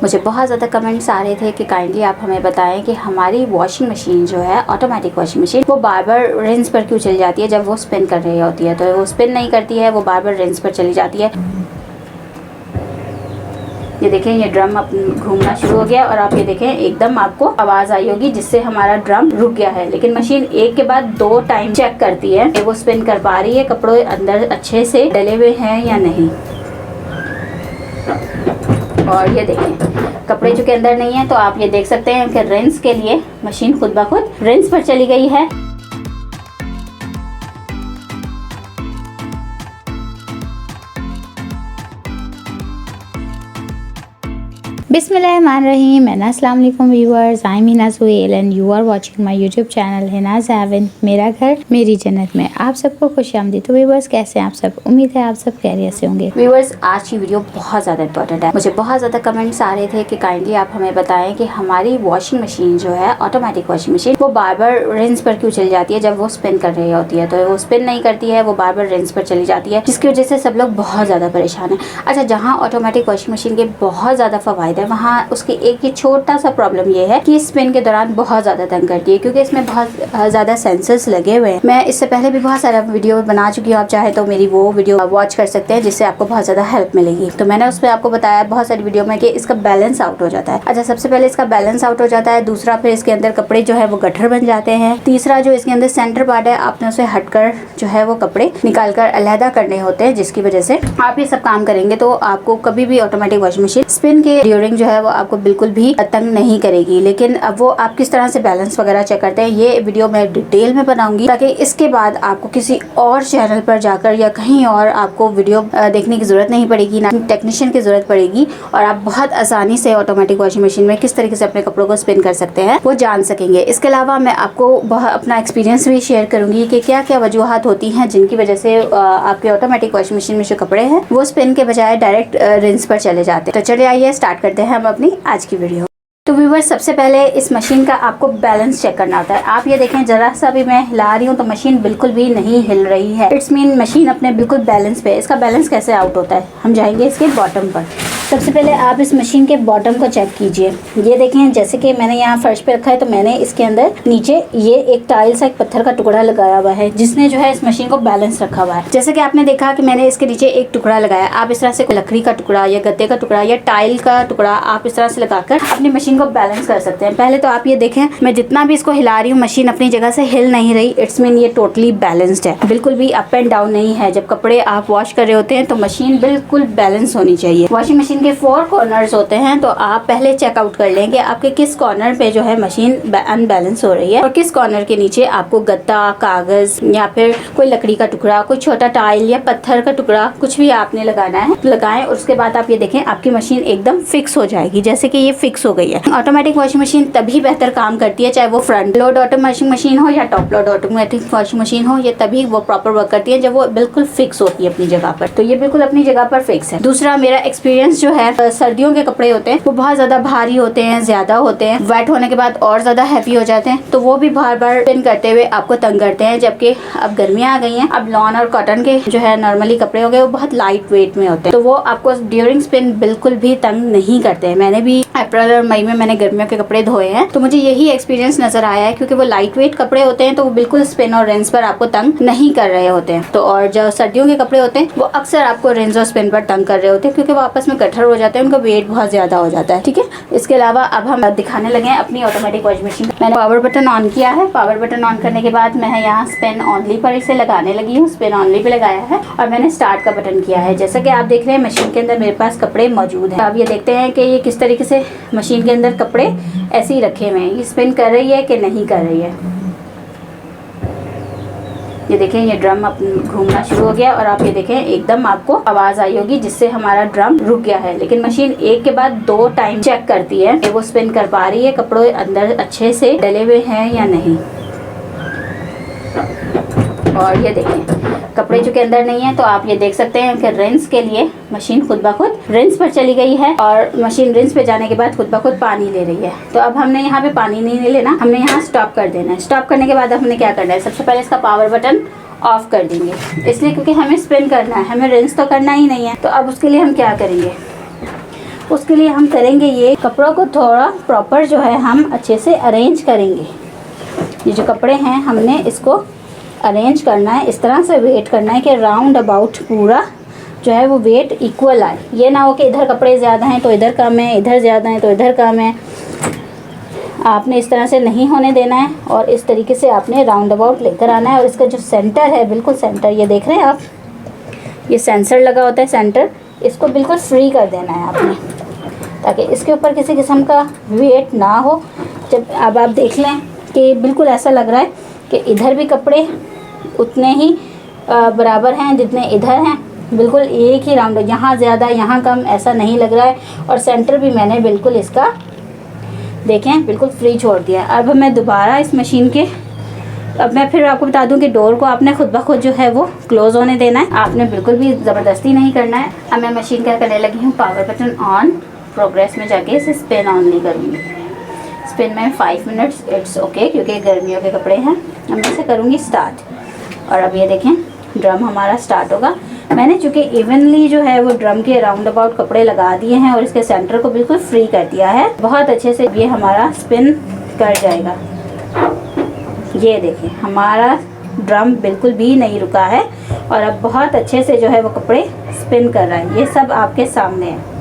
मुझे बहुत ज़्यादा कमेंट्स आ रहे थे कि काइंडली आप हमें बताएं कि हमारी वॉशिंग मशीन जो है, ऑटोमेटिक वॉशिंग मशीन, वो बार बार रिंस पर क्यों चली जाती है जब वो स्पिन कर रही होती है। तो वो स्पिन नहीं करती है, वो बार बार रिंस पर चली जाती है। ये देखें, ये ड्रम अब घूमना शुरू हो गया और आप ये देखें एकदम आपको आवाज़ आई होगी जिससे हमारा ड्रम रुक गया है। लेकिन मशीन एक के बाद 2 टाइम चेक करती है कि वो स्पिन कर पा रही है, कपड़े अंदर अच्छे से डले हुए हैं या नहीं। और ये देखें, कपड़े चूँकि अंदर नहीं है तो आप ये देख सकते हैं कि रिंस के लिए मशीन खुद ब खुद रिंस पर चली गई है। बिस्मिल्लाहिर्रहमानिर्रहीम। अस्सलाम वालेकुम viewers, I am Hina Suhel and you are watching my YouTube channel Hina's heaven, मेरा घर मेरी जन्नत में। आप सबको खुशामदीद। तो व्यूअर्स, कैसे हैं आप सब? उम्मीद है आप सब खैरियत से होंगे। व्यूअर्स, आज की वीडियो बहुत ज़्यादा इंपॉर्टेंट है। मुझे बहुत ज़्यादा कमेंट्स आ रहे थे कि काइंडली आप हमें बताएं कि हमारी वॉशिंग मशीन जो है, ऑटोमेटिक वॉशिंग मशीन, वो बार बार रिंस पर क्यों चली जाती है जब वो स्पिन कर रही होती है। तो वो स्पिन नहीं करती है, वो बार बार रिंस पर चली जाती है, जिसकी वजह से सब लोग बहुत ज़्यादा परेशान है। अच्छा, जहाँ ऑटोमेटिक वॉशिंग मशीन के बहुत ज़्यादा फ़वाइद है, वहाँ उसकी एक ही छोटा सा प्रॉब्लम ये है कि स्पिन के दौरान बहुत ज़्यादा तंग करती है, क्योंकि इसमें बहुत ज़्यादा सेंसर्स लगे हुए हैं। मैं इससे पहले भी बहुत सारा वीडियो बना चुकी हूँ, आप चाहे तो मेरी वो वीडियो वॉच कर सकते हैं, जिससे आपको बहुत ज़्यादा हेल्प मिलेगी। तो मैंने उसमें आपको बताया बहुत सारी वीडियो में कि इसका बैलेंस आउट हो जाता है। अच्छा, सबसे पहले इसका बैलेंस आउट हो जाता है, दूसरा फिर इसके अंदर कपड़े जो है वो गट्ठर बन जाते हैं, तीसरा जो इसके अंदर सेंटर पार्ट है आपने उसे हटकर जो है वो कपड़े निकाल कर अलहदा करने होते हैं, जिसकी वजह से आप ये सब काम करेंगे तो आपको कभी भी ऑटोमेटिक वॉशिंग मशीन स्पिन के ड्यूरिंग जो है वो आपको बिल्कुल भी तंग नहीं करेगी। लेकिन अब वो आप किस तरह से बैलेंस वगैरह चेक करते हैं, ये वीडियो मैं डिटेल में बनाऊंगी, ताकि इसके बाद आपको किसी और चैनल पर जाकर या कहीं और आपको वीडियो देखने की जरूरत नहीं पड़ेगी, ना टेक्नीशियन की जरूरत पड़ेगी, और आप बहुत आसानी से ऑटोमेटिक वॉशिंग मशीन में किस तरीके से अपने कपड़ों को स्पिन कर सकते हैं वो जान सकेंगे। इसके अलावा मैं आपको अपना एक्सपीरियंस भी शेयर करूंगी कि क्या क्या वजूहत होती हैं जिनकी वजह से आपके ऑटोमेटिक वॉशिंग मशीन में जो कपड़े हैं वो स्पिन के बजाय डायरेक्ट रिंस पर चले जाते हैं। तो चलिए आइए स्टार्ट करते हैं हम अपनी आज की वीडियो। तो व्यूअर्स, सबसे पहले इस मशीन का आपको बैलेंस चेक करना होता है। आप ये देखें, जरा सा भी मैं हिला रही हूँ तो मशीन बिल्कुल भी नहीं हिल रही है। इट्स मीन मशीन अपने बिल्कुल बैलेंस पे है। इसका बैलेंस कैसे आउट होता है, हम जाएंगे इसके बॉटम पर। सबसे पहले आप इस मशीन के बॉटम को चेक कीजिए। ये देखें, जैसे कि मैंने यहाँ फर्श पे रखा है तो मैंने इसके अंदर नीचे ये एक टाइल्स, एक पत्थर का टुकड़ा लगाया हुआ है, जिसने जो है इस मशीन को बैलेंस रखा हुआ है। जैसे कि आपने देखा कि मैंने इसके नीचे एक टुकड़ा लगाया। आप इस तरह से लकड़ी का टुकड़ा या गत्ते का टुकड़ा या टाइल का टुकड़ा आप इस तरह से लगाकर अपनी मशीन को बैलेंस कर सकते हैं। पहले तो आप ये देखें, मैं जितना भी इसको हिला रही हूँ मशीन अपनी जगह से हिल नहीं रही। इट्स मीन ये टोटली बैलेंस्ड है, बिल्कुल भी अप एंड डाउन नहीं है। जब कपड़े आप वॉश कर रहे होते हैं तो मशीन बिल्कुल बैलेंस होनी चाहिए। वॉशिंग मशीन के 4 कॉर्नर्स होते हैं, तो आप पहले चेकआउट कर लें कि आपके किस कॉर्नर पे जो है मशीन अनबैलेंस हो रही है और किस कॉर्नर के नीचे आपको गत्ता, कागज या फिर कोई लकड़ी का टुकड़ा, कोई छोटा टाइल या पत्थर का टुकड़ा, कुछ भी आपने लगाना है लगाएं। और उसके बाद आप ये देखें, आपकी मशीन एकदम फिक्स हो जाएगी, जैसे कि ये फिक्स हो गई है। ऑटोमेटिक वॉशिंग मशीन तभी बेहतर काम करती है, चाहे वो फ्रंट लोड ऑटोमेटिक मशीन हो या top load automatic washing machine हो, ये तभी वो प्रॉपर वर्क करती है जब वो बिल्कुल फिक्स होती है अपनी जगह पर। तो ये बिल्कुल अपनी जगह पर फिक्स है। दूसरा, मेरा एक्सपीरियंस जो है, सर्दियों के कपड़े होते हैं वो बहुत ज्यादा भारी होते हैं, ज्यादा होते हैं, वेट होने के बाद और ज्यादा हैवी हो जाते हैं, तो वो भी बार बार स्पिन करते हुए आपको तंग करते हैं। जबकि अब गर्मियां आ गई हैं, अब लॉन और कॉटन के जो है नॉर्मली कपड़े हो गए वो बहुत लाइट वेट में होते हैं, तो वो आपको ड्यूरिंग स्पिन बिल्कुल भी तंग नहीं करते हैं। मैंने भी अप्रैल और मई में मैंने गर्मियों के कपड़े धोए हैं, तो मुझे यही एक्सपीरियंस नजर आया है, क्योंकि वो लाइट वेट कपड़े होते हैं तो वो बिल्कुल स्पिन और रिंस पर आपको तंग नहीं कर रहे होते हैं। तो और जो सर्दियों के कपड़े होते हैं वो अक्सर आपको रिंस और स्पिन पर तंग कर रहे होते हैं, क्योंकि वो आपस में गट्ठर हो जाते हैं, उनका वेट बहुत ज्यादा हो जाता है। ठीक है, इसके अलावा अब हम दिखाने लगे हैं अपनी ऑटोमेटिक वॉशिंग मशीन। मैंने पावर बटन ऑन किया है। पावर बटन ऑन करने के बाद मैं यहाँ स्पिन ऑनली पर इसे लगाने लगी हूँ। स्पिन ऑनली पे लगाया है और मैंने स्टार्ट का बटन किया है। जैसा कि आप देख रहे हैं मशीन के अंदर मेरे पास कपड़े मौजूद हैं। अब ये देखते हैं कि ये किस तरीके से मशीन के अंदर कपड़े ऐसे ही रखे हुए हैं, ये स्पिन कर रही है कि नहीं कर रही है। ये देखें, ये ड्रम अब घूमना शुरू हो गया और आप ये देखें एकदम आपको आवाज़ आई होगी जिससे हमारा ड्रम रुक गया है। लेकिन मशीन एक के बाद 2 टाइम चेक करती है कि वो स्पिन कर पा रही है, कपड़े अंदर अच्छे से डले हुए हैं या नहीं। और ये देखें, कपड़े चूँकि अंदर नहीं है तो आप ये देख सकते हैं कि रिंस के लिए मशीन खुद ब खुद रिंस पर चली गई है, और मशीन रिंस पे जाने के बाद खुद ब खुद पानी ले रही है। तो अब हमने यहाँ पे पानी नहीं लेना, हमने यहाँ स्टॉप कर देना है। स्टॉप करने के बाद अब हमने क्या करना है, सबसे पहले इसका पावर बटन ऑफ कर देंगे, इसलिए क्योंकि हमें स्पिन करना है, हमें रिंस तो करना ही नहीं है। तो अब उसके लिए हम क्या करेंगे, उसके लिए हम करेंगे ये, कपड़ों को थोड़ा प्रॉपर जो है हम अच्छे से अरेंज करेंगे। ये जो कपड़े हैं हमने इसको अरेंज करना है, इस तरह से वेट करना है कि राउंड अबाउट पूरा जो है वो वेट इक्वल आए। ये ना हो कि इधर कपड़े ज़्यादा हैं तो इधर कम है, इधर ज़्यादा हैं तो इधर कम है। आपने इस तरह से नहीं होने देना है और इस तरीके से आपने राउंड अबाउट लेकर आना है। और इसका जो सेंटर है, बिल्कुल सेंटर, ये देख रहे हैं आप, ये सेंसर लगा होता है सेंटर, इसको बिल्कुल फ्री कर देना है आपने, ताकि इसके ऊपर किसी किस्म का वेट ना हो। जब अब आप देख लें कि बिल्कुल ऐसा लग रहा है कि इधर भी कपड़े उतने ही बराबर हैं जितने इधर हैं, बिल्कुल एक ही राउंड, यहाँ ज़्यादा यहाँ कम ऐसा नहीं लग रहा है। और सेंटर भी मैंने बिल्कुल इसका देखें बिल्कुल फ्री छोड़ दिया। अब मैं दोबारा इस मशीन के, अब मैं फिर आपको बता दूं कि डोर को आपने खुद ब खुद जो है वो क्लोज़ होने देना है, आपने बिल्कुल भी ज़बरदस्ती नहीं करना है। अब मैं मशीन क्या करने लगी हूँ, पावर बटन ऑन, प्रोग्रेस में जाके इसे स्पिन ऑन नहीं करूँगी। स्पिन में 5 मिनट्स, इट्स ओके, क्योंकि गर्मियों के कपड़े हैं। अब मैं इसे करूँगी स्टार्ट। और अब ये देखें ड्रम हमारा स्टार्ट होगा। मैंने चूँकि इवनली जो है वो ड्रम के राउंड अबाउट कपड़े लगा दिए हैं और इसके सेंटर को बिल्कुल फ्री कर दिया है, बहुत अच्छे से ये हमारा स्पिन कर जाएगा। ये देखें हमारा ड्रम बिल्कुल भी नहीं रुका है और अब बहुत अच्छे से जो है वो कपड़े स्पिन कर रहा है। ये सब आपके सामने है।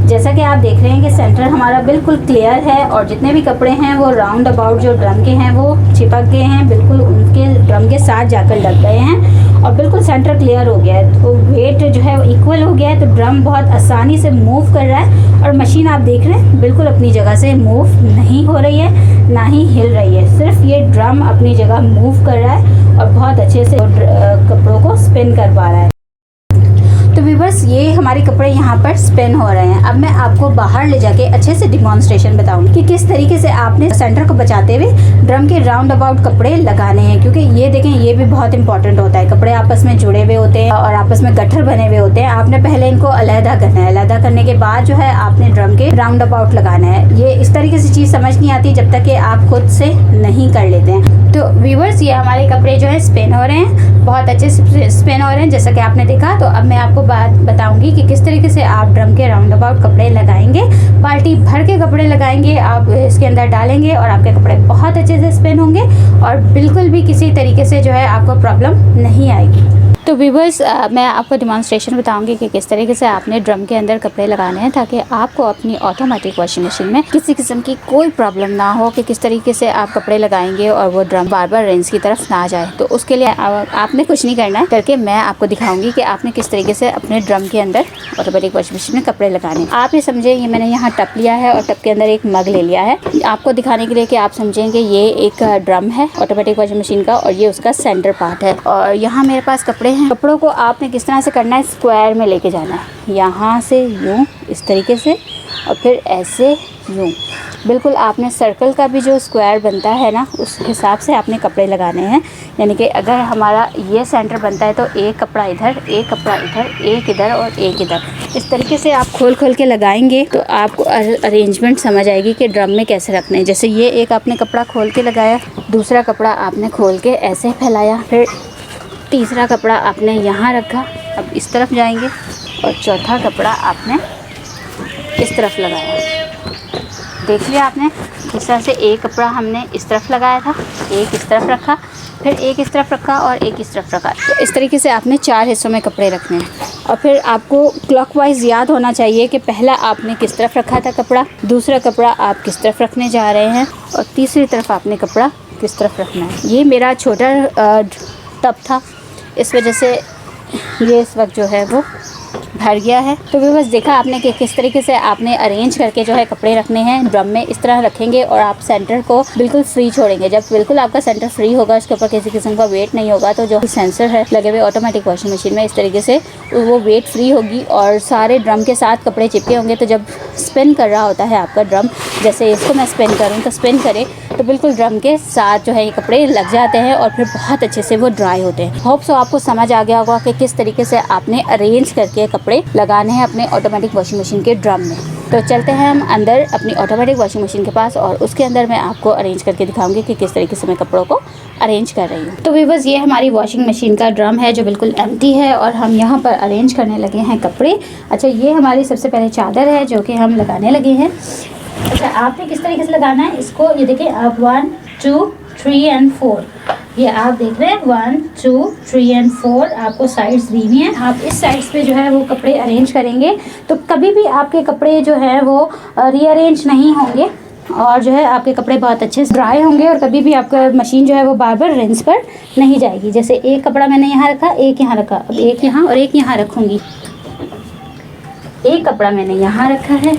जैसा कि आप देख रहे हैं कि सेंटर हमारा बिल्कुल क्लियर है और जितने भी कपड़े हैं वो राउंड अबाउट जो ड्रम के हैं वो चिपक गए हैं, बिल्कुल उनके ड्रम के साथ जाकर लग गए हैं और बिल्कुल सेंटर क्लियर हो गया है। तो वेट जो है वो इक्वल हो गया है, तो ड्रम बहुत आसानी से मूव कर रहा है और मशीन आप देख रहे हैं बिल्कुल अपनी जगह से मूव नहीं हो रही है, ना ही हिल रही है, सिर्फ ये ड्रम अपनी जगह मूव कर रहा है और बहुत अच्छे से कपड़ों को स्पिन कर पा रहा है। तो व्यूअर्स ये हमारे कपड़े यहाँ पर स्पिन हो रहे हैं। अब मैं आपको बाहर ले जाके अच्छे से डिमॉन्स्ट्रेशन बताऊंगी कि किस तरीके से आपने सेंटर को बचाते हुए ड्रम के राउंड अबाउट कपड़े लगाने हैं, क्योंकि ये देखें ये भी बहुत इंपॉर्टेंट होता है। कपड़े आपस में जुड़े हुए होते हैं और आपस में गट्ठर बने हुए होते हैं। आपने पहले इनको अलहदा करना है, अलहदा करने के बाद जो है आपने ड्रम के राउंड अबाउट लगाना है। ये इस तरीके से चीज़ समझ नहीं आती जब तक कि आप खुद से नहीं कर लेते हैं। तो व्यूअर्स ये हमारे कपड़े जो है स्पिन हो रहे हैं, बहुत अच्छे से स्पिन हो रहे हैं जैसा कि आपने देखा। तो अब मैं आपको बात बताऊंगी कि किस तरीके से आप ड्रम के राउंड अबाउट कपड़े लगाएंगे। बाल्टी भर के कपड़े लगाएंगे, आप इसके अंदर डालेंगे और आपके कपड़े बहुत अच्छे से स्पिन होंगे और बिल्कुल भी किसी तरीके से जो है आपको प्रॉब्लम नहीं आएगी। तो व्यूअर्स मैं आपको डिमॉन्स्ट्रेशन बताऊंगी कि किस तरीके से आपने ड्रम के अंदर कपड़े लगाने हैं ताकि आपको अपनी ऑटोमेटिक वॉशिंग मशीन में किसी किस्म की कोई प्रॉब्लम ना हो, कि किस तरीके से आप कपड़े लगाएंगे और वो ड्रम बार बार रिंस की तरफ ना जाए। तो उसके लिए आपने कुछ नहीं करना है, करके मैं आपको दिखाऊंगी कि आपने किस तरीके से अपने ड्रम के अंदर ऑटोमेटिक वॉशिंग मशीन में कपड़े लगाने। आप ये समझे, ये मैंने यहाँ टप लिया है और टप के अंदर एक मग ले लिया है आपको दिखाने के लिए कि आप समझेंगे ये एक ड्रम है ऑटोमेटिक वॉशिंग मशीन का और ये उसका सेंटर पार्ट है। और यहाँ मेरे पास कपड़े हैं। कपड़ों को आपने किस तरह से करना है, स्क्वायर में लेके जाना है, यहाँ से यूँ इस तरीके से और फिर ऐसे यूँ, बिल्कुल आपने सर्कल का भी जो स्क्वायर बनता है ना उस हिसाब से आपने कपड़े लगाने हैं। यानी कि अगर हमारा ये सेंटर बनता है तो एक कपड़ा इधर, एक कपड़ा इधर, एक इधर और एक इधर, इस तरीके से आप खोल खोल के लगाएंगे तो आपको अरेंजमेंट समझ आएगी कि ड्रम में कैसे रखना है। जैसे ये एक आपने कपड़ा खोल के लगाया, दूसरा कपड़ा आपने खोल के ऐसे फैलाया, फिर तीसरा कपड़ा आपने यहाँ रखा, अब इस तरफ जाएंगे और चौथा कपड़ा आपने इस तरफ लगाया। देख लिया आपने इस तरह से एक कपड़ा हमने इस तरफ लगाया था, एक इस तरफ रखा, फिर एक इस तरफ रखा और एक इस तरफ रखा। तो इस तरीके से आपने 4 हिस्सों में कपड़े रखने हैं। और फिर आपको क्लॉकवाइज याद होना चाहिए कि पहला आपने किस तरफ रखा था कपड़ा, दूसरा कपड़ा आप किस तरफ रखने जा रहे हैं और तीसरी तरफ आपने कपड़ा किस तरफ रखना है। ये मेरा छोटा टब था, इस वजह से ये इस वक्त जो है वो भर गया है। तो भी बस देखा आपने कि किस तरीके से आपने अरेंज करके जो है कपड़े रखने हैं। ड्रम में इस तरह रखेंगे और आप सेंटर को बिल्कुल फ्री छोड़ेंगे। जब बिल्कुल आपका सेंटर फ्री होगा, इसके ऊपर किसी किस्म का वेट नहीं होगा, तो जो सेंसर है लगे हुए ऑटोमेटिक वॉशिंग मशीन में, इस तरीके से वो वेट फ्री होगी और सारे ड्रम के साथ कपड़े चिपके होंगे। तो जब स्पिन कर रहा होता है आपका ड्रम, जैसे इसको मैं स्पिन करूँ तो स्पिन करे तो तो बिल्कुल ड्रम के साथ जो है ये कपड़े लग जाते हैं और फिर बहुत अच्छे से वो ड्राई होते हैं। होप सो आपको समझ आ गया होगा कि किस तरीके से आपने अरेंज करके कपड़े लगाने हैं अपने ऑटोमेटिक वॉशिंग मशीन के ड्रम में। तो चलते हैं हम अंदर अपनी ऑटोमेटिक वॉशिंग मशीन के पास और उसके अंदर मैं आपको अरेंज करके दिखाऊंगी कि किस तरीके से मैं कपड़ों को अरेंज कर रही हूँ। तो व्यूअर्स, ये हमारी वॉशिंग मशीन का ड्रम है जो बिल्कुल एम्प्टी है और हम यहाँ पर अरेंज करने लगे हैं कपड़े। अच्छा, ये हमारी सबसे पहले चादर है जो कि हम लगाने लगे हैं। अच्छा, आपने किस तरीके से लगाना है इसको, ये देखिए आप 1 2 3 एंड 4, ये आप देख रहे हैं 1 2 3 एंड 4 आपको साइड्स दी हुई हैं। आप इस साइड्स पे जो है वो कपड़े अरेंज करेंगे तो कभी भी आपके कपड़े जो है वो रीअरेंज नहीं होंगे और जो है आपके कपड़े बहुत अच्छे से ड्राई होंगे और कभी भी आपका मशीन जो है वो बार बार रिंस पर नहीं जाएगी। जैसे एक कपड़ा मैंने यहाँ रखा, एक यहाँ रखा, अब एक यहाँ और एक यहाँ रखूँगी। एक कपड़ा मैंने यहाँ रखा है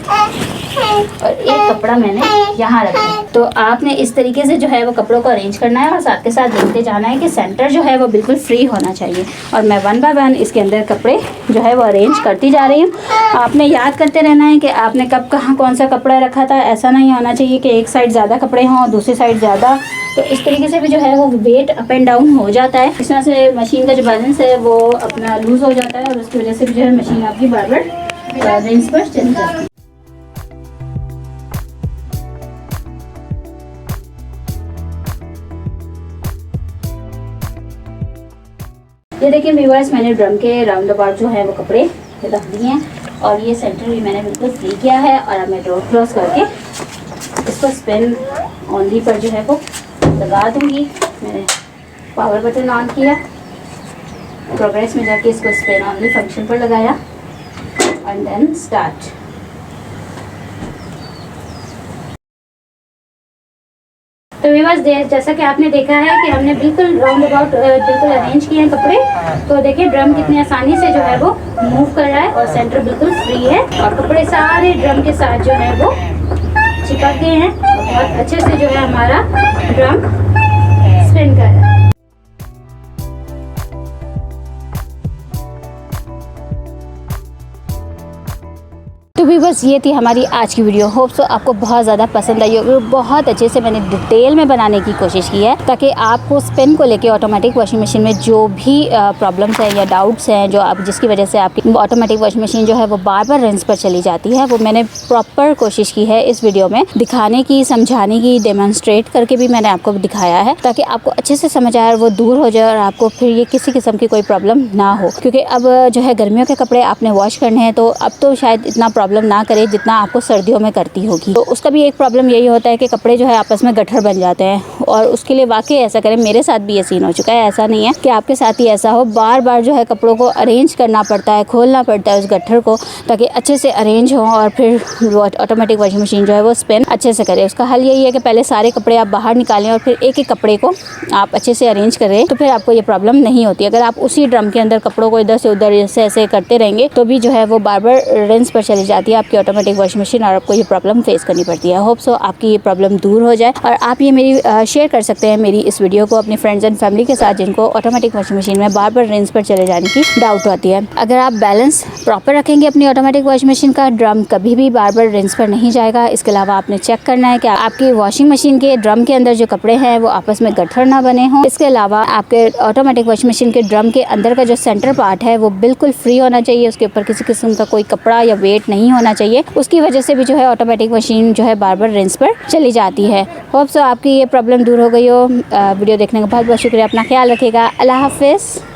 और एक कपड़ा मैंने यहाँ रखा है। तो आपने इस तरीके से जो है वो कपड़ों को अरेंज करना है और साथ के साथ देखते जाना है कि सेंटर जो है वो बिल्कुल फ्री होना चाहिए। और मैं 1 बाय 1 इसके अंदर कपड़े जो है वो अरेंज करती जा रही हूँ। आपने याद करते रहना है कि आपने कब कहाँ कौन सा कपड़ा रखा था। ऐसा नहीं होना चाहिए कि एक साइड ज़्यादा कपड़े हों और दूसरी साइड ज़्यादा, तो इस तरीके से भी जो है वो वेट अप एंड डाउन हो जाता है। इस तरह से मशीन का जो बैलेंस है वो अपना लूज़ हो जाता है और उसकी वजह से भी जो है मशीन आपकी बार बार रिंस पर चली जाती है। ये देखिए व्यूअर्स, मैंने ड्रम के राउंड अबाउट जो है वो कपड़े रख दिए हैं और ये सेंटर भी मैंने बिल्कुल फ्री किया है। और अब मैं डोर क्लोज करके इसको स्पिन ऑनली पर जो है वो लगा दूंगी। मैंने पावर बटन ऑन किया, प्रोग्रेस में जाके इसको स्पिन ऑनली फंक्शन पर लगाया एंड देन स्टार्ट। तो व्यूअर्स, जैसा कि आपने देखा है कि हमने बिल्कुल राउंड अबाउट बिल्कुल अरेंज किए हैं कपड़े। तो देखिए ड्रम कितनी आसानी से जो है वो मूव कर रहा है और सेंटर बिल्कुल फ्री है और कपड़े सारे ड्रम के साथ जो है वो चिपक गए हैं और बहुत अच्छे से जो है हमारा ड्रम स्पिन कर रहा है। तो भी बस ये थी हमारी आज की वीडियो। होप सो आपको बहुत ज़्यादा पसंद आई होगी। बहुत अच्छे से मैंने डिटेल में बनाने की कोशिश की है ताकि आपको स्पिन को लेके ऑटोमेटिक वॉशिंग मशीन में जो भी प्रॉब्लम्स हैं या डाउट्स हैं जो आप जिसकी वजह से आपकी ऑटोमेटिक वॉशिंग मशीन जो है वो बार बार रिंस पर चली जाती है, वो मैंने प्रॉपर कोशिश की है इस वीडियो में दिखाने की, समझाने की, डेमोन्स्ट्रेट करके भी मैंने आपको दिखाया है ताकि आपको अच्छे से समझ आए और वो दूर हो जाए और आपको फिर ये किसी किस्म की कोई प्रॉब्लम ना हो। क्योंकि अब जो है गर्मियों के कपड़े आपने वॉश करने हैं तो अब तो शायद इतना प्रॉब्लम ना करे जितना आपको सर्दियों में करती होगी। तो उसका भी एक प्रॉब्लम यही होता है कि कपड़े जो है आपस में गट्ठर बन जाते हैं और उसके लिए वाकई ऐसा करें। मेरे साथ भी ये सीन हो चुका है, ऐसा नहीं है कि आपके साथ ही ऐसा हो। बार बार जो है कपड़ों को अरेंज करना पड़ता है, खोलना पड़ता है उस गट्ठर को ताकि अच्छे से अरेंज हो और फिर ऑटोमेटिक वॉशिंग मशीन जो है वो स्पिन अच्छे से करे। उसका हल यही है कि पहले सारे कपड़े आप बाहर निकालें और फिर एक एक कपड़े को आप अच्छे से अरेंज करें तो फिर आपको ये प्रॉब्लम नहीं होती। अगर आप उसी ड्रम के अंदर कपड़ों को इधर से उधर जैसे ऐसे करते रहेंगे तो भी जो है वो बार बार रिंस पर चली जाती है आपकी ऑटोमेटिक वॉशिंग मशीन और आपको ये प्रॉब्लम फेस करनी पड़ती है। होप सो आपकी ये प्रॉब्लम दूर हो जाए और आप ये मेरी शेयर कर सकते हैं मेरी इस वीडियो को अपने फ्रेंड्स एंड फैमिली के साथ जिनको ऑटोमेटिक वॉशिंग मशीन में बार बार रिंस पर चले जाने की डाउट होती है। अगर आप बैलेंस प्रॉपर रखेंगे अपनी ऑटोमेटिक वॉशिंग मशीन का, ड्रम कभी भी बार बार रिंस पर नहीं जाएगा। इसके अलावा आपने चेक करना है कि आपकी वॉशिंग मशीन के ड्रम के अंदर जो कपड़े हैं वो आपस में गट्ठर ना बने हों। इसके अलावा आपके ऑटोमेटिक वॉशिंग मशीन के ड्रम के अंदर का जो सेंटर पार्ट है वो बिल्कुल फ्री होना चाहिए, उसके ऊपर किसी किस्म का कोई कपड़ा या वेट नहीं होना चाहिए। उसकी वजह से भी जो है ऑटोमेटिक मशीन जो है बार बार रिंस पर चली जाती है। होप सो आपकी ये प्रॉब्लम दूर हो गई हो। वीडियो देखने का बहुत बहुत शुक्रिया। अपना ख्याल रखिएगा। अल्लाह हाफिज़।